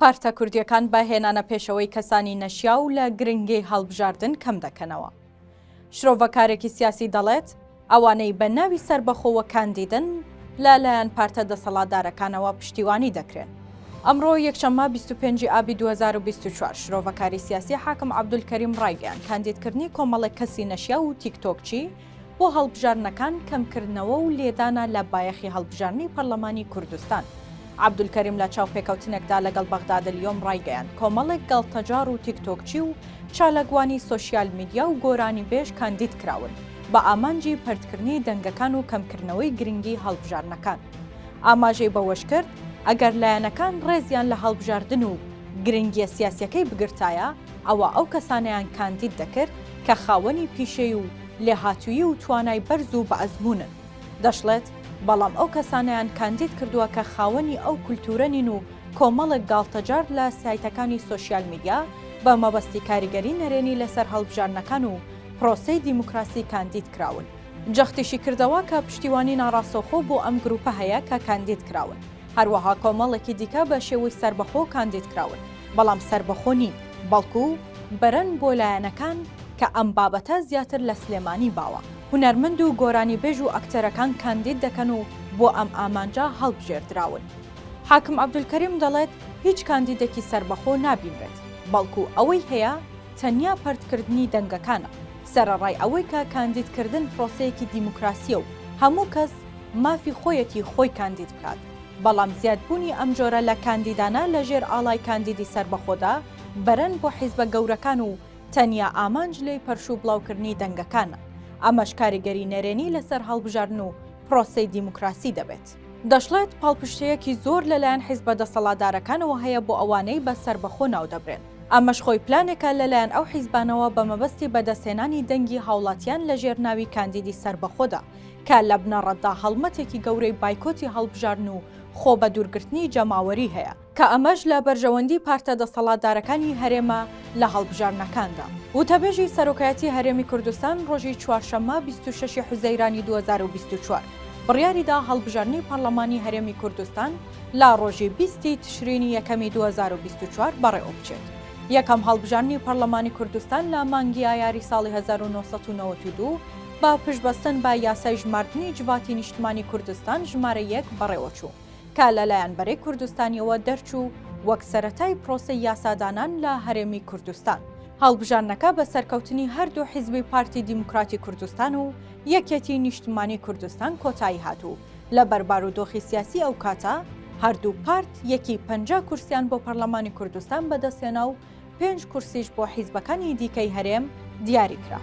پارتە کوردیەکان بە هێنانە پێشەوەی کەسانی نەشیا و لە گرنگی هەڵبژاردن کەم دەکەنەوە. شرۆڤەکارێکی سیاسی دەڵێت ئەوانەی بە ناوی سەربەخۆوە کاندیدن لەلایەن پارتە دەسەڵاتدارەکانەوە پشتیوانی دەکرێن. ئەمڕۆ یەکشەممە 25 ئابی 2024 شرۆڤەکاری سیاسی حاکم عەبدولکەریم ڕایگەیاند کاندیدکردنی کۆمەڵێک کەسی نەشیا و تیکتۆکچی بۆ هەڵبژارنەکان کەمکردنەوە و لێدانە لە بایەخی هەڵبژارنی پەرلەمانی کوردستان. عەبدولکەریم لە چاوپێکەوتنێکدا لەگەڵ بەغداد اليوم ڕایگەیاند کۆمەڵێک گەڵتەجار و تیکتۆکچی و چالەگوانی سۆشیال میدیا و گۆرانی بێژ کاندید کراون بە ئامانجی پەردکردنی دەنگەکان و کەمکردنەوەی گرنگی هەڵبژارنەکان. ئاماژەی بەوەش کرد ئەگەر لایەنەکان ڕێزیان لە هەڵبژاردن و گرنگیە سیاسیەکەی بگرتایە ئەوە ئەو کەسانیان کاندید دەکرد کە خاوەنی پیشەی و لێهاتوویی و توانای بەرز و بەئەزموونن. دەشڵێت بەڵام ئەو کەسانیان کاندید کردووە کە خاوەنی ئەو کولتورە نین و کۆمەڵێک گاڵتەجار لە سایتەکانی سۆشیال میدیا بە مەبەستی کاریگەری نەرێنی لەسەر هەڵبژارنەکان و پرۆسەی دیموکراسی کاندید کراون. جەختیشی کردەوە کە پشتیوانی ناڕاستەوخۆ بۆ ئەم گروپە هەیە کە کاندید کراون. هەروەها کۆمەڵێکی دیکە بە شێوەی سەربەخۆ کاندید کراون، بەڵام سەربەخۆ نین، بەڵکو بەرەن بۆ لایەنەکان کە ئەم بابەتە زیاتر لە سلێمانی باوە. هونەرمەند و گۆرانی بێژ و ئەکتەرەکان کاندید دەکەن و بۆ ئەم ئامانجا هەڵبژێردراون. حاکم عەبدولکەریم دەڵێت هیچ کاندیدێکی سەربەخۆ نابینرێت، بەڵکو ئەوەی هەیە تەنیا پەردکردنی دەنگەکانە. سەرەڕای ئەوەی کە کاندیدکردن پرۆسەیەکی دیموکراسیە و هەموو کەس مافی خۆیەتی خۆی کاندید بکات. بەڵام زیادبوونی ئەم جۆرە لە کاندیدانە لەژێر ئاڵای کاندیدی سەربەخۆدا بەرەن بۆ حیزبە گەورەکان و تەنیا ئامانج لێی پەرش و بڵاوکردنی دەنگەکانە. ئەمەش کاریگەری نەرێنی لەسەر هەڵبژاردن و پرۆسەی دیموکراسی دەبێت. دەشڵێت پاڵپشتەیەکی زۆر لەلایەن حیزبە دەسەڵاتدارەکانەوە هەیە بۆ ئەوانەی بە سەربەخۆ ناو دەبرێن. ئەمەش خۆی پلانێکە لەلایەن ئەو حیزبانەوە بە مەبەستی بەدەستهێنانی دەنگی هاوڵاتیان لە ژێر ناوی کاندیدی سەربەخۆدا کە لە بنەڕەتدا هەڵمەتێکی گەورەی بایکۆتی هەڵبژاردن و خۆ بە دوورگرتنی جەماوەری هەیە کە ئەمەش لە بەرژەوەندی پارتە دەسەڵاتدارەکانی هەرێمە لە هەڵبژارنەکاندا. وتەبێژی سەرۆکایەتی هەرێمی کوردستان ڕۆژی چوارشەممە 26 حوزەیرانی 2024 بڕیاریدا هەڵبژاردنی پەرلەمانی هەرێمی کوردستان لا ڕۆژی 20 تشرینی یەکەمی 2024 بەڕێوە بچێت. یەکەم هەڵبژاردنی پەرلەمانی کوردستان لە مانگی ئایاری ساڵی 1992 با پشتبەستن بە یاسای ژماردنی جوواتی نیشتمانی کوردستان ژمارە 1 بەڕێوە چوو کە لەلایەن بەرەی کوردستانیەوە دەرچوو وەک سەرەتای پرۆسەی یاسادانان لە هەرێمی کوردستان. هەڵبژاردنەکە بە سەرکەوتنی هەردوو حیزبی پارتی دیموکراتی کوردستان و یەکێتی نیشتمانی کوردستان کۆتایی هاتوو. لە بەربارودۆخی سیاسی ئەو کاتە هەردوو پارت یەکی 50 کورسیان بۆ پەرلەمانی کوردستان بەدەستێنا و 5 کورسیش بۆ حیزبەکانی دیکەی هەرێم دیاری کرا.